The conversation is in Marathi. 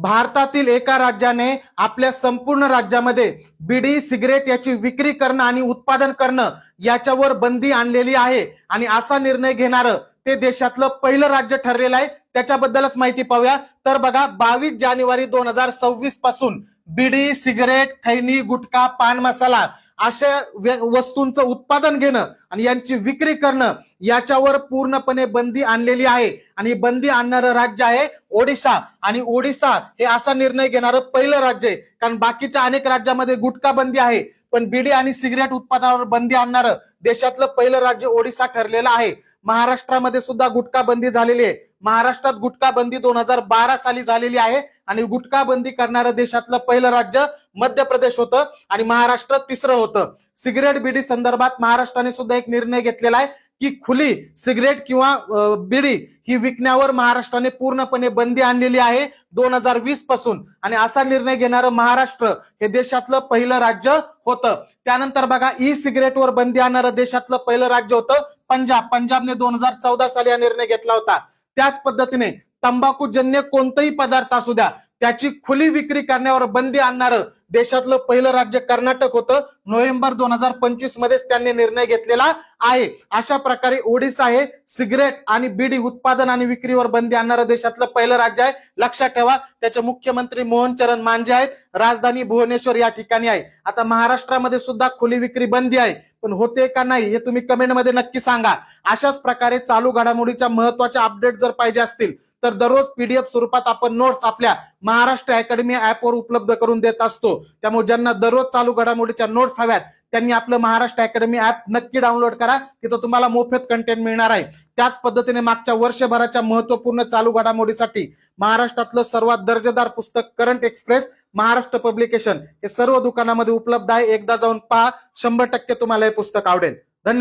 भारतातील एका राज्याने आपल्या संपूर्ण राज्यामध्ये बिडी सिगरेट याची विक्री करणं आणि उत्पादन करणं याच्यावर बंदी आणलेली आहे आणि असा निर्णय घेणारं ते देशातलं पहिलं राज्य ठरलेलं आहे। त्याच्याबद्दलच माहिती पाहूया। तर बघा 22 जानेवारी 2026 पासून बिडी सिगरेट खैनी गुटखा पान मसाला अशा वस्तूंचं उत्पादन घेणं आणि यांची विक्री करणं याच्यावर पूर्णपणे बंदी आणलेली आहे आणि बंदी आणणारं राज्य आहे ओडिशा। आणि ओडिशा हे असा निर्णय घेणारं पहिलं राज्य आहे, कारण बाकीच्या अनेक राज्यामध्ये गुटखा बंदी आहे, पण बिडी आणि सिगरेट उत्पादनावर बंदी आणणारं देशातलं पहिलं राज्य ओडिशा ठरलेलं आहे। महाराष्ट्रामध्ये सुद्धा गुटखा बंदी झालेली आहे। महाराष्ट्रात गुटखा बंदी 2012 साली झालेली आहे आणि गुटखा बंदी करणारं देशातलं पहिलं राज्य मध्य प्रदेश होतं आणि महाराष्ट्र तिसरं होतं। सिगरेट बिडी संदर्भात महाराष्ट्राने सुद्धा एक निर्णय घेतलेला आहे की खुली सिगरेट किंवा बिडी ही विकण्यावर महाराष्ट्राने पूर्णपणे बंदी आणलेली आहे 2020 पासून आणि असा निर्णय घेणारं महाराष्ट्र हे देशातलं पहिलं राज्य होतं। त्यानंतर बघा ई सिगरेटवर बंदी आणणारं देशातलं पहिलं राज्य होतं पंजाब। पंजाबने 2014 साली हा निर्णय घेतला होता। त्याच पद्धतीने तंबाखूजन्य कोणताही पदार्थ असू द्या त्याची खुली विक्री करण्यावर बंदी आणणारं देशातलं पहिलं राज्य कर्नाटक होतं। नोव्हेंबर 2025 मध्येच त्यांनी निर्णय घेतलेला आहे। अशा प्रकारे ओडिशा हे सिगरेट आणि बिडी उत्पादन आणि विक्रीवर बंदी आणणारं देशातलं पहिलं राज्य आहे। लक्षात ठेवा, त्याचे मुख्यमंत्री मोहन चरण मांझे आहेत, राजधानी भुवनेश्वर या ठिकाणी आहे। आता महाराष्ट्रामध्ये सुद्धा खुली विक्री बंदी आहे, पण होते का नाही हे तुम्ही कमेंट मध्ये नक्की सांगा। अशाच प्रकारे चालू घडामोडीच्या महत्त्वाच्या अपडेट जर पाहिजे असतील तर दररोज पीडीएफ स्वरूपात आपण नोट्स आपल्या महाराष्ट्र अकॅडमी ऍपवर उपलब्ध करून देत असतो। त्यामुळे ज्यांना दररोज चालू घडामोडीच्या नोट्स हव्यात त्यांनी आपलं महाराष्ट्र अकॅडमी ऍप नक्की डाउनलोड करा, तिथं तुम्हाला मोफत कंटेंट मिळणार आहे। त्याच पद्धतीने मागच्या वर्षभराच्या महत्त्वपूर्ण चालू घडामोडीसाठी महाराष्ट्रातलं सर्वात दर्जेदार पुस्तक करंट एक्सप्रेस महाराष्ट्र पब्लिकेशन हे सर्व दुकानामध्ये उपलब्ध आहे। एकदा जाऊन पहा, 100% तुम्हाला हे पुस्तक आवडेल।